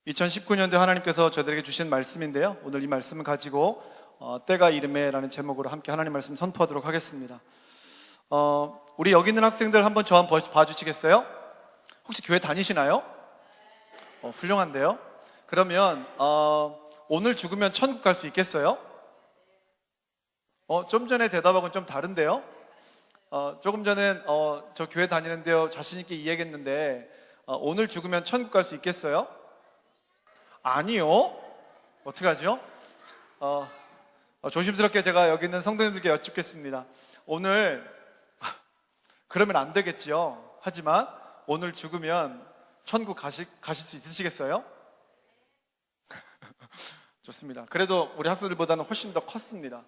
2019년도에 하나님께서 저희들에게 주신 말씀인데요, 오늘 이 말씀을 가지고 때가 이름에라는 제목으로 함께 하나님 말씀 선포하도록 하겠습니다. 우리 여기 있는 학생들 한번 저 한번 봐주시겠어요? 혹시 교회 다니시나요? 훌륭한데요? 그러면 오늘 죽으면 천국 갈 수 있겠어요? 좀 전에 대답하고는 좀 다른데요? 조금 전엔 저 교회 다니는데요 자신 있게 이야기했는데 오늘 죽으면 천국 갈 수 있겠어요? 아니요. 어떡하죠? 조심스럽게 제가 여기 있는 성도님들께 여쭙겠습니다. 오늘 그러면 안 되겠죠. 하지만 오늘 죽으면 천국 가실 수 있으시겠어요? 좋습니다. 그래도 우리 학생들보다는 훨씬 더 컸습니다.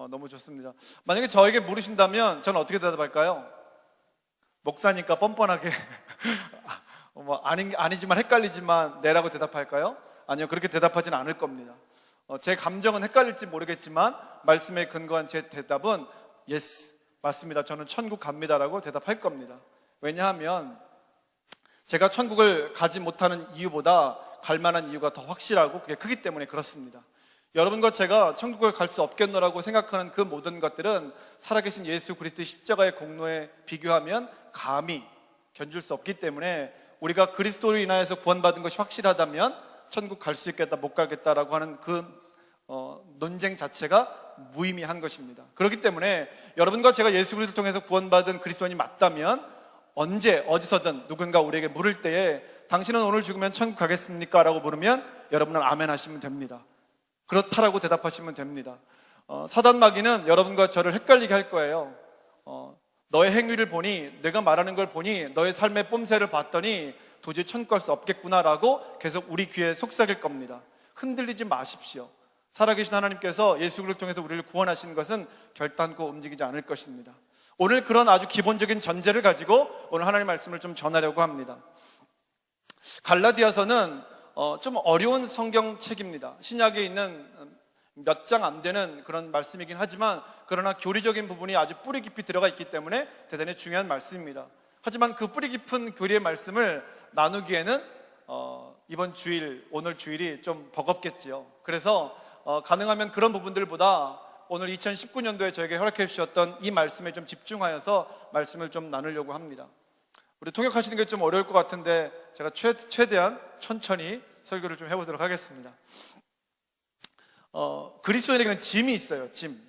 너무 좋습니다. 만약에 저에게 물으신다면 저는 어떻게 대답할까요? 목사니까 뻔뻔하게 아니지만 헷갈리지만 네라고 대답할까요? 아니요, 그렇게 대답하지는 않을 겁니다. 제 감정은 헷갈릴지 모르겠지만 말씀에 근거한 제 대답은 yes, 맞습니다. 저는 천국 갑니다라고 대답할 겁니다. 왜냐하면 제가 천국을 가지 못하는 이유보다 갈 만한 이유가 더 확실하고 그게 크기 때문에 그렇습니다. 여러분과 제가 천국을 갈 수 없겠노라고 생각하는 그 모든 것들은 살아계신 예수 그리스도의 십자가의 공로에 비교하면 감히 견줄 수 없기 때문에 우리가 그리스도로 인하여서 구원받은 것이 확실하다면 천국 갈 수 있겠다 못 가겠다라고 하는 그 논쟁 자체가 무의미한 것입니다. 그렇기 때문에 여러분과 제가 예수 그리스도를 통해서 구원받은 그리스도인이 맞다면 언제 어디서든 누군가 우리에게 물을 때에 당신은 오늘 죽으면 천국 가겠습니까? 라고 물으면 여러분은 아멘 하시면 됩니다. 그렇다라고 대답하시면 됩니다. 사단 마귀는 여러분과 저를 헷갈리게 할 거예요. 너의 행위를 보니, 내가 말하는 걸 보니, 너의 삶의 뽐새를 봤더니 도저히 천국 갈 수 없겠구나라고 계속 우리 귀에 속삭일 겁니다. 흔들리지 마십시오. 살아계신 하나님께서 예수 그리스도를 통해서 우리를 구원하시는 것은 결단코 움직이지 않을 것입니다. 오늘 그런 아주 기본적인 전제를 가지고 오늘 하나님의 말씀을 좀 전하려고 합니다. 갈라디아서는 좀 어려운 성경책입니다. 신약에 있는 몇 장 안 되는 그런 말씀이긴 하지만 그러나 교리적인 부분이 아주 뿌리 깊이 들어가 있기 때문에 대단히 중요한 말씀입니다. 하지만 그 뿌리 깊은 교리의 말씀을 나누기에는 이번 주일, 오늘 주일이 좀 버겁겠지요. 그래서 가능하면 그런 부분들보다 오늘 2019년도에 저에게 허락해 주셨던 이 말씀에 좀 집중하여서 말씀을 좀 나누려고 합니다. 우리 통역하시는 게 좀 어려울 것 같은데 제가 최대한 천천히 설교를 좀 해보도록 하겠습니다. 그리스도인에게는 짐이 있어요. 짐.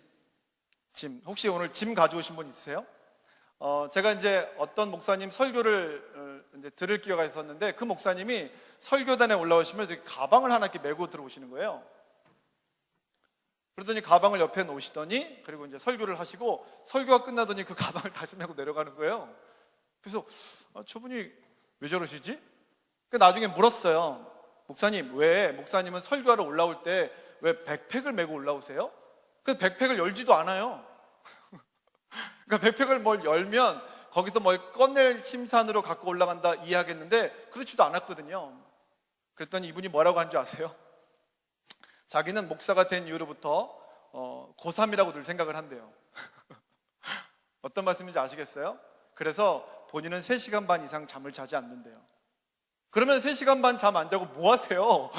혹시 오늘 짐 가져오신 분 있으세요? 제가 이제 어떤 목사님 설교를 이제 들을 기회가 있었는데 그 목사님이 설교단에 올라오시면 이렇게 가방을 하나 이렇게 메고 들어오시는 거예요. 그러더니 가방을 옆에 놓으시더니 그리고 이제 설교를 하시고 설교가 끝나더니 그 가방을 다시 메고 내려가는 거예요. 그래서 저분이 왜 저러시지? 나중에 물었어요. 목사님, 왜 목사님은 설교하러 올라올 때 왜 백팩을 메고 올라오세요? 그 백팩을 열지도 않아요. 그러니까 백팩을 뭘 열면 거기서 뭘 꺼낼 심산으로 갖고 올라간다 이해하겠는데 그렇지도 않았거든요. 그랬더니 이분이 뭐라고 한 줄 아세요? 자기는 목사가 된 이후로부터 고3이라고 늘 생각을 한대요. 어떤 말씀인지 아시겠어요? 그래서 본인은 3시간 반 이상 잠을 자지 않는데요. 그러면 3시간 반 잠 안 자고 뭐 하세요?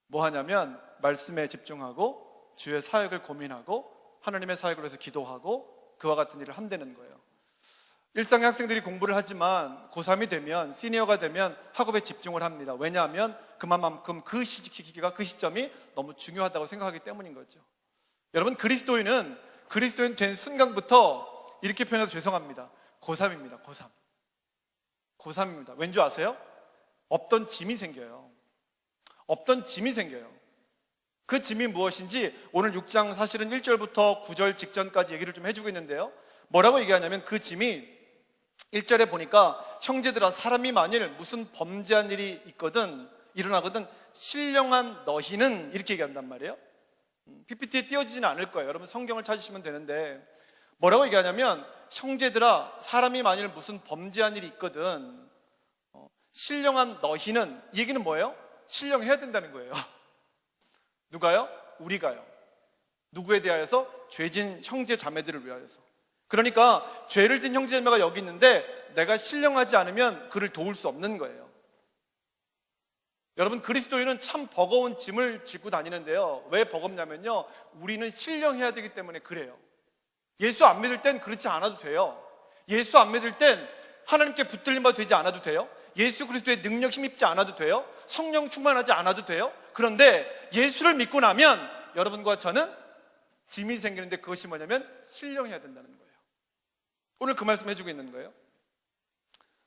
뭐 하냐면 말씀에 집중하고 주의 사역을 고민하고 하나님의 사역을 위해서 기도하고 그와 같은 일을 한다는 거예요. 일상의 학생들이 공부를 하지만 고3이 되면 시니어가 되면 학업에 집중을 합니다. 왜냐하면 그만큼 그 시기가 그 시점이 너무 중요하다고 생각하기 때문인 거죠. 여러분, 그리스도인 된 순간부터 이렇게 표현해서 죄송합니다. 고3입니다. 고3입니다. 왠지 아세요? 없던 짐이 생겨요. 그 짐이 무엇인지 오늘 6장 사실은 1절부터 9절 직전까지 얘기를 좀 해주고 있는데요. 뭐라고 얘기하냐면 그 짐이 1절에 보니까 형제들아, 사람이 만일 무슨 범죄한 일이 일어나거든 신령한 너희는 이렇게 얘기한단 말이에요. PPT에 띄어지지는 않을 거예요. 여러분 성경을 찾으시면 되는데 뭐라고 얘기하냐면 형제들아, 사람이 만일 무슨 범죄한 일이 있거든 신령한 너희는, 이 얘기는 뭐예요? 신령해야 된다는 거예요. 누가요? 우리가요. 누구에 대하여서? 죄진 형제 자매들을 위하여서. 그러니까 죄를 진 형제 자매가 여기 있는데 내가 신령하지 않으면 그를 도울 수 없는 거예요. 여러분, 그리스도인은 참 버거운 짐을 싣고 다니는데요. 왜 버겁냐면요, 우리는 신령해야 되기 때문에 그래요. 예수 안 믿을 땐 그렇지 않아도 돼요. 예수 안 믿을 땐 하나님께 붙들림 바 되지 않아도 돼요. 예수 그리스도의 능력 힘입지 않아도 돼요. 성령 충만하지 않아도 돼요. 그런데 예수를 믿고 나면 여러분과 저는 짐이 생기는데, 그것이 뭐냐면 신령해야 된다는 거예요. 오늘 그 말씀 해주고 있는 거예요.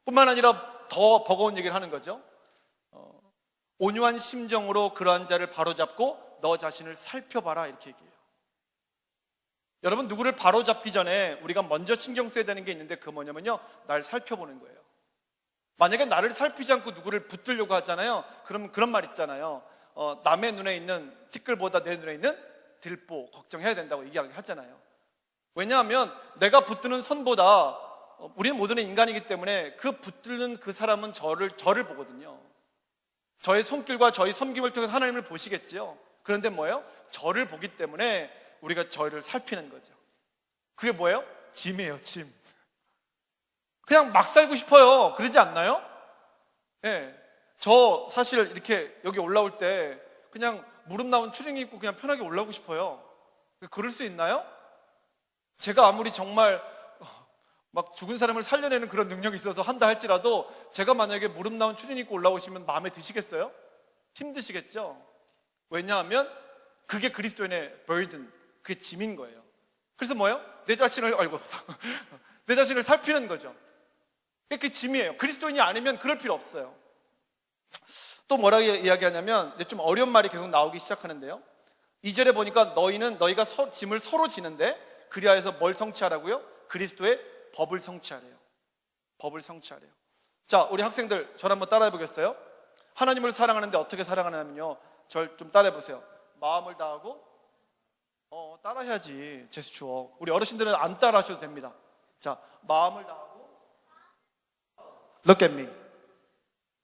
뿐만 아니라 더 버거운 얘기를 하는 거죠. 온유한 심정으로 그러한 자를 바로잡고 너 자신을 살펴봐라, 이렇게 얘기해요. 여러분, 누구를 바로잡기 전에 우리가 먼저 신경 써야 되는 게 있는데, 그거 뭐냐면요, 날 살펴보는 거예요. 만약에 나를 살피지 않고 누구를 붙들려고 하잖아요. 그럼 그런 말 있잖아요. 남의 눈에 있는 티끌보다 내 눈에 있는 들보 걱정해야 된다고 이야기하잖아요. 왜냐하면 내가 붙드는 선보다, 우리는 모두는 인간이기 때문에 그 붙드는 그 사람은 저를 보거든요. 저의 손길과 저의 섬김을 통해서 하나님을 보시겠지요. 그런데 뭐예요? 저를 보기 때문에 우리가 저를 살피는 거죠. 그게 뭐예요? 짐이에요, 짐. 그냥 막 살고 싶어요. 그러지 않나요? 네. 저 사실 이렇게 여기 올라올 때 그냥 무릎 나온 추리닝 입고 그냥 편하게 올라오고 싶어요. 그럴 수 있나요? 제가 아무리 정말 막 죽은 사람을 살려내는 그런 능력이 있어서 한다 할지라도, 제가 만약에 무릎 나온 추리닝 입고 올라오시면 마음에 드시겠어요? 힘드시겠죠? 왜냐하면 그게 그리스도인의 burden, 그게 짐인 거예요. 그래서 뭐예요? 내 자신을 살피는 거죠. 그게 짐이에요. 그리스도인이 아니면 그럴 필요 없어요. 또 뭐라고 이야기하냐면, 좀 어려운 말이 계속 나오기 시작하는데요. 2절에 보니까 너희가 짐을 서로 지는데 그리하여서 뭘 성취하라고요? 그리스도의 법을 성취하래요. 법을 성취하래요. 자, 우리 학생들 저를 한번 따라해 보겠어요? 하나님을 사랑하는데 어떻게 사랑하냐면요, 절 좀 따라해 보세요. 마음을 다하고, 따라해야지, 제수 주어. 우리 어르신들은 안 따라 하셔도 됩니다. 자, 마음을 다하고, look at me.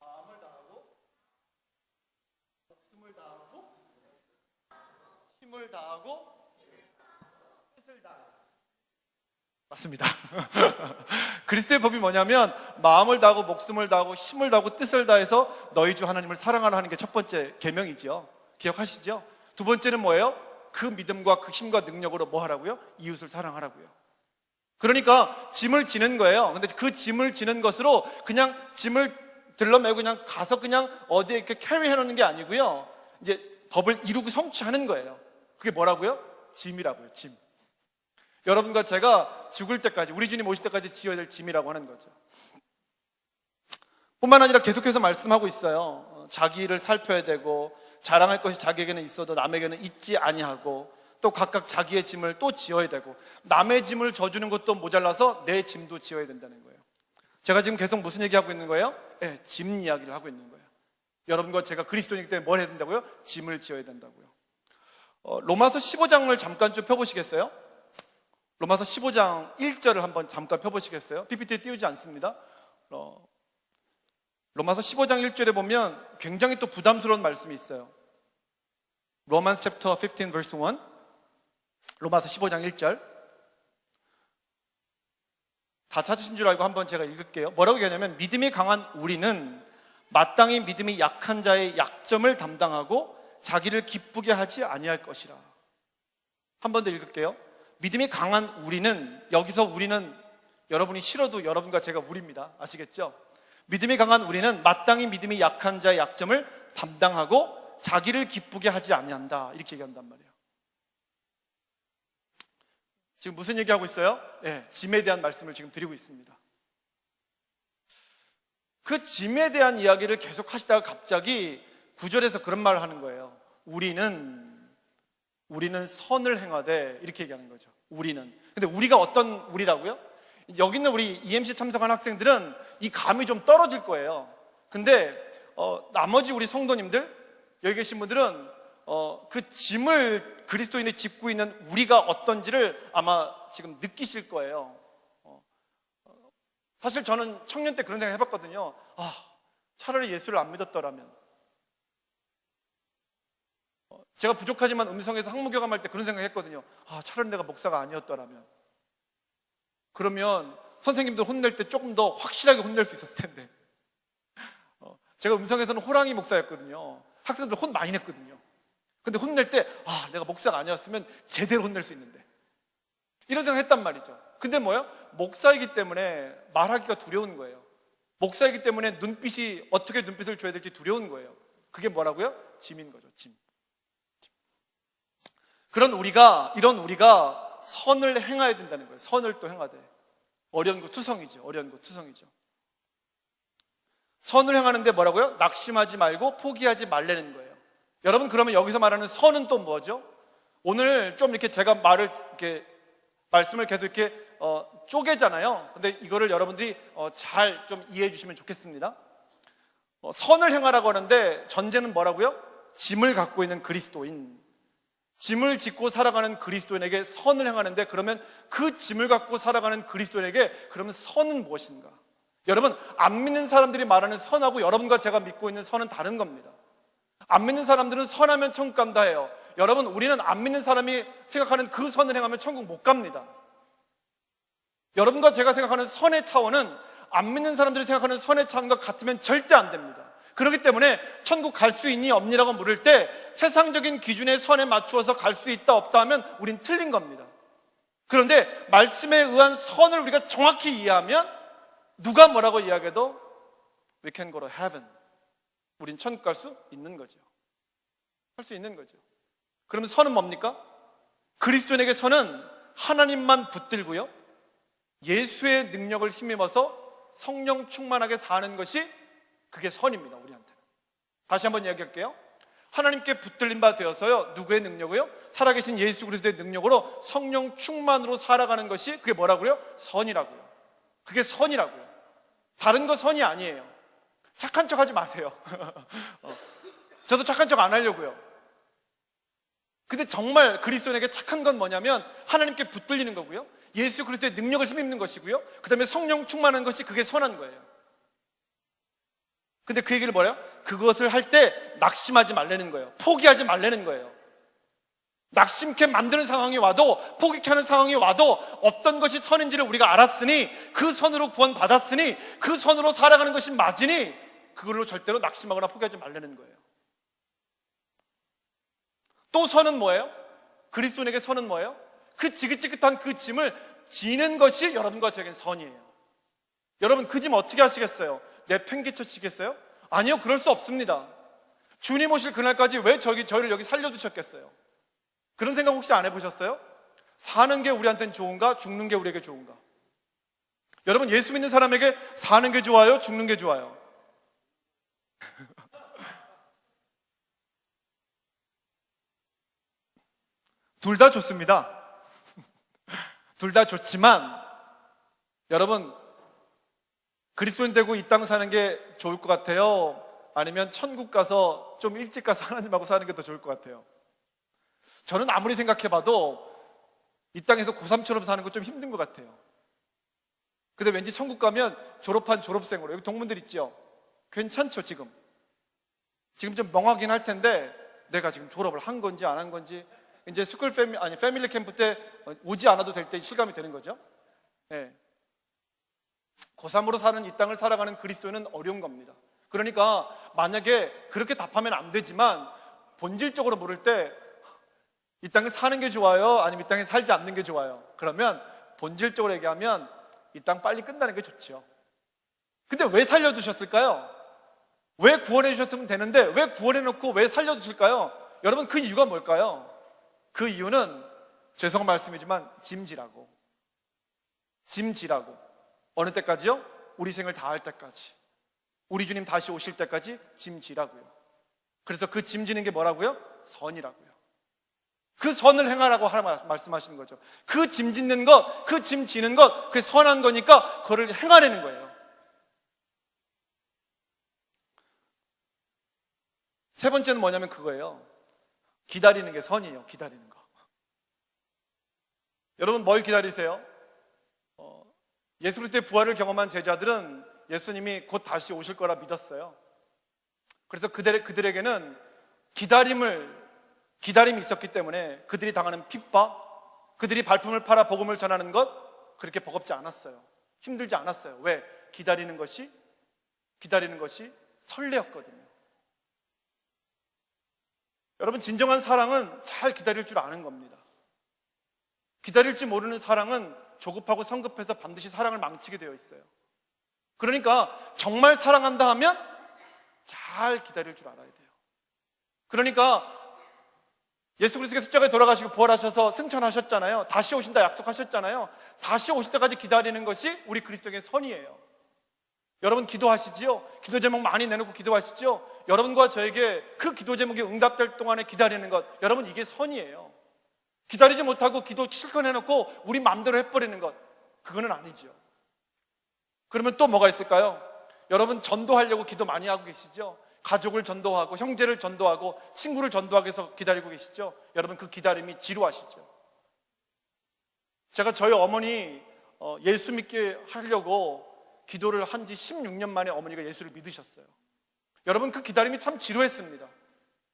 마음을 다하고, 목숨을 다하고, 힘을 다하고, 뜻을 다하고. 맞습니다. 그리스도의 법이 뭐냐면, 마음을 다하고 목숨을 다하고 힘을 다하고 뜻을 다해서 너희 주 하나님을 사랑하라 하는 게 첫 번째 계명이죠. 기억하시죠? 두 번째는 뭐예요? 그 믿음과 그 힘과 능력으로 뭐 하라고요? 이웃을 사랑하라고요. 그러니까 짐을 지는 거예요. 근데 그 짐을 지는 것으로 그냥 짐을 들러매고 그냥 가서 그냥 어디에 이렇게 캐리해 놓는 게 아니고요, 이제 법을 이루고 성취하는 거예요. 그게 뭐라고요? 짐이라고요, 짐. 여러분과 제가 죽을 때까지, 우리 주님 오실 때까지 지어야 될 짐이라고 하는 거죠. 뿐만 아니라 계속해서 말씀하고 있어요. 자기를 살펴야 되고, 자랑할 것이 자기에게는 있어도 남에게는 있지 아니하고, 또 각각 자기의 짐을 또 지어야 되고, 남의 짐을 져주는 것도 모자라서 내 짐도 지어야 된다는 거예요. 제가 지금 계속 무슨 얘기하고 있는 거예요? 짐 이야기를 하고 있는 거예요. 여러분과 제가 그리스도인이기 때문에 뭘 해야 된다고요? 짐을 지어야 된다고요. 로마서 15장을 잠깐 좀 펴보시겠어요? 로마서 15장 1절을 한번 잠깐 펴보시겠어요? PPT에 띄우지 않습니다. 로마서 15장 1절에 보면 굉장히 또 부담스러운 말씀이 있어요. Romans chapter 15 verse 1. 로마서 15장 1절. 다 찾으신 줄 알고 한번 제가 읽을게요. 뭐라고 얘기하냐면, 믿음이 강한 우리는 마땅히 믿음이 약한 자의 약점을 담당하고 자기를 기쁘게 하지 아니할 것이라. 한 번 더 읽을게요. 믿음이 강한 우리는, 여기서 우리는 여러분이 싫어도 여러분과 제가 우리입니다. 아시겠죠? 믿음이 강한 우리는 마땅히 믿음이 약한 자의 약점을 담당하고 자기를 기쁘게 하지 아니한다, 이렇게 얘기한단 말이에요. 지금 무슨 얘기하고 있어요? 짐에 대한 말씀을 지금 드리고 있습니다. 그 짐에 대한 이야기를 계속 하시다가 갑자기 9절에서 그런 말을 하는 거예요. 우리는 선을 행하되, 이렇게 얘기하는 거죠. 우리는. 근데 우리가 어떤 우리라고요? 여기 있는 우리 EMC 참석한 학생들은 이 감이 좀 떨어질 거예요. 근데 나머지 우리 성도님들, 여기 계신 분들은 그 짐을 그리스도인이 짚고 있는 우리가 어떤지를 아마 지금 느끼실 거예요. 사실 저는 청년 때 그런 생각 해봤거든요. 차라리 예수를 안 믿었더라면. 제가 부족하지만 음성에서 학무교감할 때 그런 생각 했거든요. 차라리 내가 목사가 아니었더라면. 그러면 선생님들 혼낼 때 조금 더 확실하게 혼낼 수 있었을 텐데. 제가 음성에서는 호랑이 목사였거든요. 학생들 혼 많이 냈거든요. 근데 혼낼 때 내가 목사가 아니었으면 제대로 혼낼 수 있는데, 이런 생각 했단 말이죠. 근데 뭐예요? 목사이기 때문에 말하기가 두려운 거예요. 목사이기 때문에 눈빛이 어떻게 눈빛을 줘야 될지 두려운 거예요. 그게 뭐라고요? 짐인 거죠. 짐. 이런 우리가 선을 행해야 된다는 거예요. 선을 또 행하되. 어련고투성이죠. 어련고투성이죠. 선을 행하는데 뭐라고요? 낙심하지 말고 포기하지 말라는 거예요. 여러분, 그러면 여기서 말하는 선은 또 뭐죠? 오늘 좀 이렇게 제가 말씀을 계속 이렇게 쪼개잖아요. 근데 이거를 여러분들이 잘 좀 이해해 주시면 좋겠습니다. 선을 행하라고 하는데 전제는 뭐라고요? 짐을 갖고 있는 그리스도인, 짐을 짓고 살아가는 그리스도인에게 선을 행하는데, 그러면 그 짐을 갖고 살아가는 그리스도인에게 그러면 선은 무엇인가? 여러분, 안 믿는 사람들이 말하는 선하고 여러분과 제가 믿고 있는 선은 다른 겁니다. 안 믿는 사람들은 선하면 천국 간다 해요. 여러분, 우리는 안 믿는 사람이 생각하는 그 선을 행하면 천국 못 갑니다. 여러분과 제가 생각하는 선의 차원은 안 믿는 사람들이 생각하는 선의 차원과 같으면 절대 안 됩니다. 그렇기 때문에 천국 갈 수 있니 없니라고 물을 때 세상적인 기준의 선에 맞추어서 갈 수 있다 없다 하면 우린 틀린 겁니다. 그런데 말씀에 의한 선을 우리가 정확히 이해하면 누가 뭐라고 이야기해도 we can go to heaven, 우린 천국 갈 수 있는 거죠. 할 수 있는 거죠. 그러면 선은 뭡니까? 그리스도인에게 선은 하나님만 붙들고요, 예수의 능력을 힘입어서 성령 충만하게 사는 것이, 그게 선입니다. 우리한테는. 다시 한번 이야기할게요. 하나님께 붙들린 바 되어서요, 누구의 능력이요? 살아계신 예수 그리스도의 능력으로 성령 충만으로 살아가는 것이, 그게 뭐라고요? 선이라고요. 그게 선이라고요. 다른 거 선이 아니에요. 착한 척 하지 마세요. 저도 착한 척 안 하려고요. 근데 정말 그리스도인에게 착한 건 뭐냐면 하나님께 붙들리는 거고요, 예수 그리스도의 능력을 힘입는 것이고요, 그 다음에 성령 충만한 것이, 그게 선한 거예요. 근데 그 얘기를 뭐래요? 그것을 할 때 낙심하지 말라는 거예요. 포기하지 말라는 거예요. 낙심케 만드는 상황이 와도, 포기케 하는 상황이 와도 어떤 것이 선인지를 우리가 알았으니, 그 선으로 구원받았으니, 그 선으로 살아가는 것이 맞으니 그걸로 절대로 낙심하거나 포기하지 말라는 거예요. 또 선은 뭐예요? 그리스도인에게 선은 뭐예요? 그 지긋지긋한 그 짐을 지는 것이 여러분과 저에겐 선이에요. 여러분, 그 짐 어떻게 하시겠어요? 내팽개쳐 치겠어요? 아니요, 그럴 수 없습니다. 주님 오실 그날까지 왜 저희를 여기 살려두셨겠어요? 그런 생각 혹시 안 해보셨어요? 사는 게 우리한테는 좋은가? 죽는 게 우리에게 좋은가? 여러분, 예수 믿는 사람에게 사는 게 좋아요? 죽는 게 좋아요? 둘 다 좋습니다. 둘 다 좋지만, 여러분, 그리스도인 되고 이 땅 사는 게 좋을 것 같아요? 아니면 천국 가서 좀 일찍 가서 하나님하고 사는 게 더 좋을 것 같아요? 저는 아무리 생각해봐도 이 땅에서 고3처럼 사는 거 좀 힘든 것 같아요. 근데 왠지 천국 가면 졸업한 졸업생으로, 여기 동문들 있죠? 괜찮죠, 지금 좀 멍하긴 할 텐데, 내가 지금 졸업을 한 건지 안 한 건지, 이제 패밀리 캠프 때 오지 않아도 될 때 실감이 되는 거죠. 네. 고3으로 사는 이 땅을 살아가는 그리스도인은 어려운 겁니다. 그러니까 만약에 그렇게 답하면 안 되지만, 본질적으로 물을 때 이 땅에 사는 게 좋아요? 아니면 이 땅에 살지 않는 게 좋아요? 그러면 본질적으로 얘기하면 이 땅 빨리 끝나는 게 좋죠. 근데 왜 살려두셨을까요? 왜 구원해 주셨으면 되는데 왜 구원해 놓고 왜 살려두실까요? 여러분, 그 이유가 뭘까요? 그 이유는 죄송한 말씀이지만 짐지라고. 어느 때까지요? 우리 생을 다할 때까지, 우리 주님 다시 오실 때까지 짐지라고요. 그래서 그 짐지는 게 뭐라고요? 선이라고요. 그 선을 행하라고 말씀하시는 거죠. 그 짐 짓는 것, 그 짐 지는 것, 그게 선한 거니까 그거를 행하라는 거예요. 세 번째는 뭐냐면 그거예요. 기다리는 게 선이에요. 기다리는 거. 여러분, 뭘 기다리세요? 예수 그리스도의 부활을 경험한 제자들은 예수님이 곧 다시 오실 거라 믿었어요. 그래서 그들에게는 기다림이 있었기 때문에 그들이 당하는 핍박, 그들이 발품을 팔아 복음을 전하는 것, 그렇게 버겁지 않았어요. 힘들지 않았어요. 왜? 기다리는 것이 설레었거든요. 여러분, 진정한 사랑은 잘 기다릴 줄 아는 겁니다. 기다릴지 모르는 사랑은 조급하고 성급해서 반드시 사랑을 망치게 되어 있어요. 그러니까 정말 사랑한다 하면 잘 기다릴 줄 알아야 돼요. 그러니까 예수 그리스도께서 십자가에 돌아가시고 부활하셔서 승천하셨잖아요. 다시 오신다 약속하셨잖아요. 다시 오실 때까지 기다리는 것이 우리 그리스도의 선이에요. 여러분 기도하시지요? 기도 제목 많이 내놓고 기도하시죠? 여러분과 저에게 그 기도 제목이 응답될 동안에 기다리는 것, 여러분 이게 선이에요. 기다리지 못하고 기도 실컷 해놓고 우리 마음대로 해버리는 것, 그거는 아니죠. 그러면 또 뭐가 있을까요? 여러분 전도하려고 기도 많이 하고 계시죠? 가족을 전도하고 형제를 전도하고 친구를 전도하기 위해서 기다리고 계시죠? 여러분 그 기다림이 지루하시죠? 제가 저희 어머니 예수 믿게 하려고 기도를 한 지 16년 만에 어머니가 예수를 믿으셨어요. 여러분 그 기다림이 참 지루했습니다.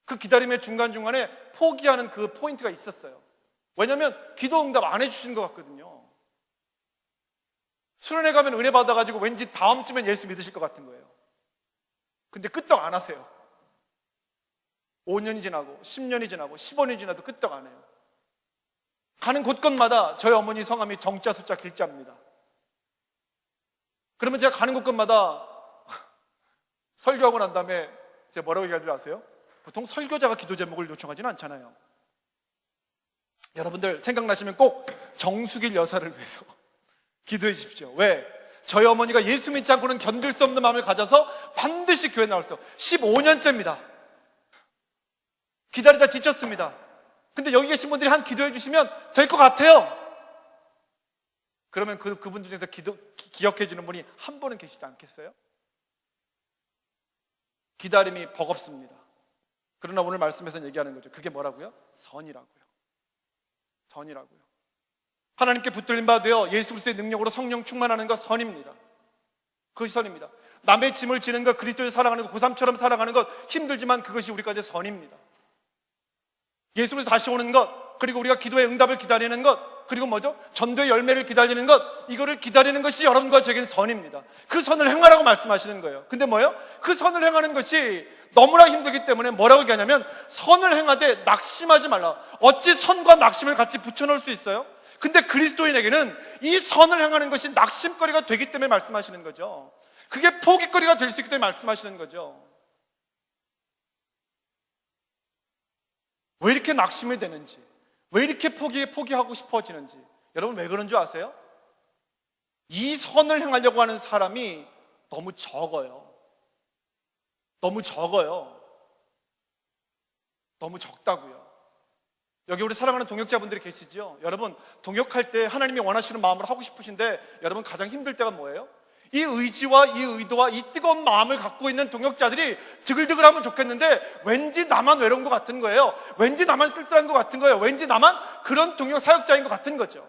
그 기다림의 중간중간에 포기하는 그 포인트가 있었어요. 왜냐하면 기도 응답 안 해주시는 것 같거든요. 수련회 가면 은혜 받아가지고 왠지 다음 주면 예수 믿으실 것 같은 거예요. 근데 끄떡 안 하세요. 5년이 지나고 10년이 지나고 15년이 지나도 끄떡 안 해요. 가는 곳곳마다 저희 어머니 성함이 정자 숫자 길자입니다. 그러면 제가 가는 곳곳마다 설교하고 난 다음에 제가 뭐라고 얘기하는 줄 아세요? 보통 설교자가 기도 제목을 요청하지는 않잖아요. 여러분들 생각나시면 꼭 정수길 여사를 위해서 기도해 주십시오. 왜? 저희 어머니가 예수 믿지 않고는 견딜 수 없는 마음을 가져서 반드시 교회 나왔어요. 15년째입니다. 기다리다 지쳤습니다. 근데 여기 계신 분들이 한 기도해 주시면 될 것 같아요. 그러면 그분 중에서 기억해 주는 분이 한 분은 계시지 않겠어요? 기다림이 버겁습니다. 그러나 오늘 말씀에서 얘기하는 거죠. 그게 뭐라고요? 선이라고요. 선이라고요. 하나님께 붙들림 받으여 예수 그리스도의 능력으로 성령 충만하는 것 선입니다. 그것이 선입니다. 남의 짐을 지는 것, 그리스도를 사랑하는 것, 고3처럼 살아가는 것 힘들지만 그것이 우리까지 선입니다. 예수 그리스도 다시 오는 것, 그리고 우리가 기도의 응답을 기다리는 것, 그리고 뭐죠? 전도의 열매를 기다리는 것, 이거를 기다리는 것이 여러분과 저에게는 선입니다. 그 선을 행하라고 말씀하시는 거예요. 근데 뭐예요? 그 선을 행하는 것이 너무나 힘들기 때문에 뭐라고 얘기하냐면 선을 행하되 낙심하지 말라. 어찌 선과 낙심을 같이 붙여놓을 수 있어요? 근데 그리스도인에게는 이 선을 행하는 것이 낙심거리가 되기 때문에 말씀하시는 거죠. 그게 포기거리가 될 수 있기 때문에 말씀하시는 거죠. 왜 이렇게 낙심이 되는지, 왜 이렇게 포기하고 싶어지는지, 여러분 왜 그런 줄 아세요? 이 선을 행하려고 하는 사람이 너무 적어요. 너무 적어요. 너무 적다고요. 여기 우리 사랑하는 동역자분들이 계시죠? 여러분 동역할 때 하나님이 원하시는 마음으로 하고 싶으신데 여러분 가장 힘들 때가 뭐예요? 이 의지와 이 의도와 이 뜨거운 마음을 갖고 있는 동역자들이 드글드글하면 좋겠는데 왠지 나만 외로운 것 같은 거예요. 왠지 나만 쓸쓸한 것 같은 거예요. 왠지 나만 그런 동역 사역자인 것 같은 거죠.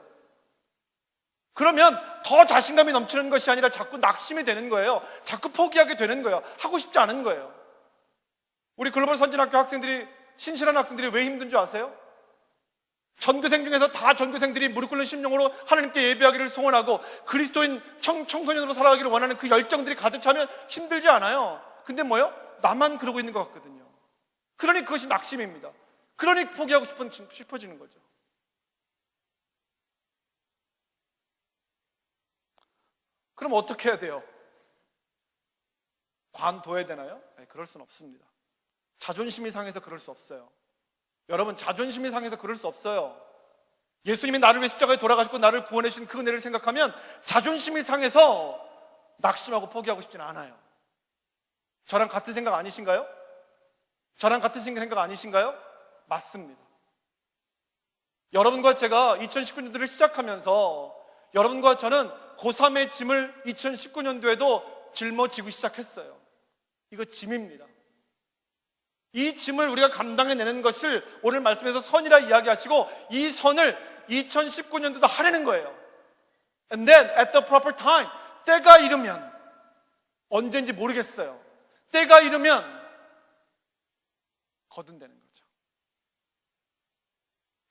그러면 더 자신감이 넘치는 것이 아니라 자꾸 낙심이 되는 거예요. 자꾸 포기하게 되는 거예요. 하고 싶지 않은 거예요. 우리 글로벌 선진학교 학생들이, 신실한 학생들이 왜 힘든 줄 아세요? 전교생 중에서 다 전교생들이 무릎 꿇는 심령으로 하나님께 예배하기를 소원하고 그리스도인 청소년으로 살아가기를 원하는 그 열정들이 가득 차면 힘들지 않아요. 근데 뭐요? 나만 그러고 있는 것 같거든요. 그러니 그것이 낙심입니다. 그러니 포기하고 싶어지는 거죠. 그럼 어떻게 해야 돼요? 관둬야 되나요? 아니, 그럴 수는 없습니다. 자존심이 상해서 그럴 수 없어요. 여러분 자존심이 상해서 그럴 수 없어요. 예수님이 나를 위해 십자가에 돌아가시고 나를 구원해 주신 그 은혜를 생각하면 자존심이 상해서 낙심하고 포기하고 싶지는 않아요. 저랑 같은 생각 아니신가요? 저랑 같은 생각 아니신가요? 맞습니다. 여러분과 제가 2019년도를 시작하면서 여러분과 저는 고3의 짐을 2019년도에도 짊어지고 시작했어요. 이거 짐입니다. 이 짐을 우리가 감당해내는 것을 오늘 말씀에서 선이라 이야기하시고 이 선을 2019년도도 하려는 거예요. And then at the proper time, 때가 이르면, 언제인지 모르겠어요. 때가 이르면 거둔되는 거죠.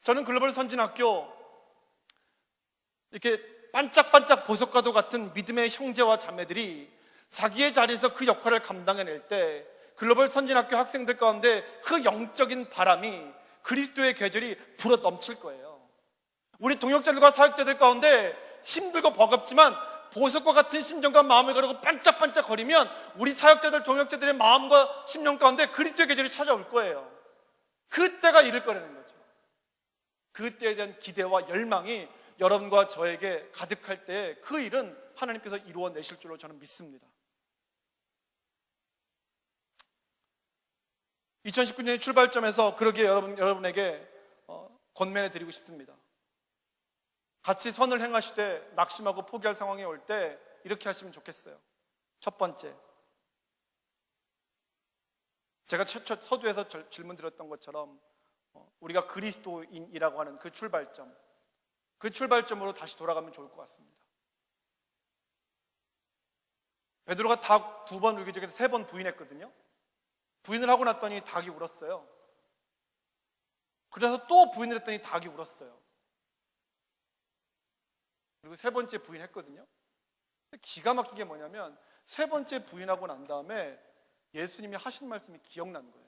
저는 글로벌 선진학교 이렇게 반짝반짝 보석과도 같은 믿음의 형제와 자매들이 자기의 자리에서 그 역할을 감당해낼 때 글로벌 선진학교 학생들 가운데 그 영적인 바람이 그리스도의 계절이 불어 넘칠 거예요. 우리 동역자들과 사역자들 가운데 힘들고 버겁지만 보석과 같은 심정과 마음을 가지고 반짝반짝 거리면 우리 사역자들, 동역자들의 마음과 심령 가운데 그리스도의 계절이 찾아올 거예요. 그때가 이를 거라는 거죠. 그때에 대한 기대와 열망이 여러분과 저에게 가득할 때 그 일은 하나님께서 이루어내실 줄로 저는 믿습니다. 2019년의 출발점에서 그러기에 여러분에게 권면해 드리고 싶습니다. 같이 선을 행하실 때 낙심하고 포기할 상황이 올 때 이렇게 하시면 좋겠어요. 첫 번째, 제가 서두에서 질문 드렸던 것처럼 우리가 그리스도인이라고 하는 그 출발점으로 다시 돌아가면 좋을 것 같습니다. 베드로가 닭 2번 울기 전에 3번 부인했거든요. 부인을 하고 났더니 닭이 울었어요. 그래서 또 부인을 했더니 닭이 울었어요. 그리고 3번째 부인했거든요. 기가 막힌 게 뭐냐면 3번째 부인하고 난 다음에 예수님이 하신 말씀이 기억난 거예요.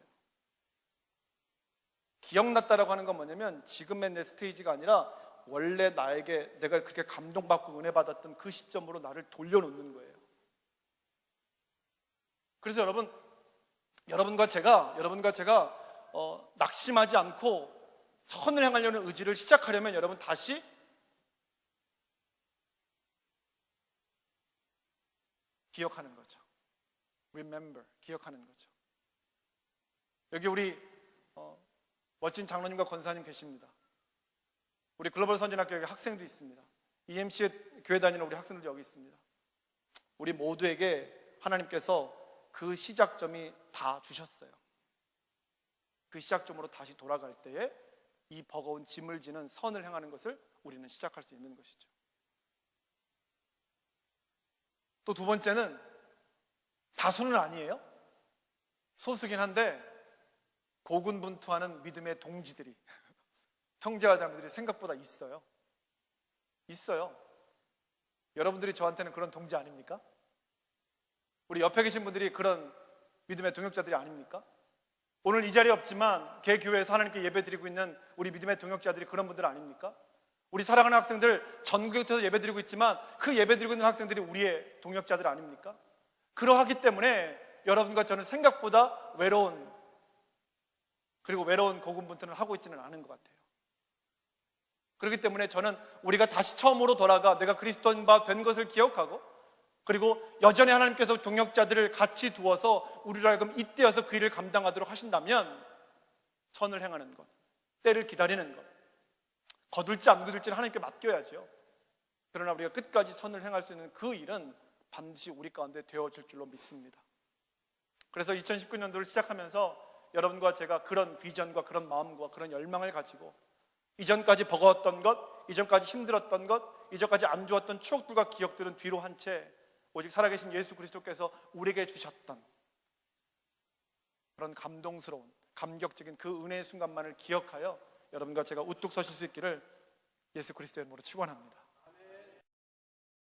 기억났다라고 하는 건 뭐냐면 지금의 내 스테이지가 아니라 원래 나에게 내가 그렇게 감동받고 은혜 받았던 그 시점으로 나를 돌려놓는 거예요. 그래서 여러분과 제가 낙심하지 않고 선을 행하려는 의지를 시작하려면 여러분 다시 기억하는 거죠. Remember, 기억하는 거죠. 여기 우리 멋진 장로님과 권사님 계십니다. 우리 글로벌 선진학교 여기 학생도 있습니다. EMC에 교회 다니는 우리 학생들 여기 있습니다. 우리 모두에게 하나님께서 그 시작점이 다 주셨어요. 그 시작점으로 다시 돌아갈 때에 이 버거운 짐을 지는 선을 행하는 것을 우리는 시작할 수 있는 것이죠. 또 2번째는 다수는 아니에요. 소수긴 한데 고군분투하는 믿음의 동지들이 형제와 자매들이 생각보다 있어요. 여러분들이 저한테는 그런 동지 아닙니까? 우리 옆에 계신 분들이 그런 믿음의 동역자들이 아닙니까? 오늘 이 자리에 없지만 개교회에서 하나님께 예배드리고 있는 우리 믿음의 동역자들이 그런 분들 아닙니까? 우리 사랑하는 학생들 전국에서 예배드리고 있지만 그 예배드리고 있는 학생들이 우리의 동역자들 아닙니까? 그러하기 때문에 여러분과 저는 생각보다 외로운 고군분투를 하고 있지는 않은 것 같아요. 그렇기 때문에 저는 우리가 다시 처음으로 돌아가 내가 그리스도인 바 된 것을 기억하고 그리고 여전히 하나님께서 동역자들을 같이 두어서 우리로 하여금 이때여서 그 일을 감당하도록 하신다면 선을 행하는 것, 때를 기다리는 것, 거둘지 안 거둘지는 하나님께 맡겨야죠. 그러나 우리가 끝까지 선을 행할 수 있는 그 일은 반드시 우리 가운데 되어질 줄로 믿습니다. 그래서 2019년도를 시작하면서 여러분과 제가 그런 비전과 그런 마음과 그런 열망을 가지고 이전까지 버거웠던 것, 이전까지 힘들었던 것, 이전까지 안 좋았던 추억들과 기억들은 뒤로 한 채 오직 살아계신 예수 그리스도께서 우리에게 주셨던 그런 감동스러운 감격적인 그 은혜의 순간만을 기억하여 여러분과 제가 우뚝 서실 수 있기를 예수 그리스도의 이름으로 축원합니다.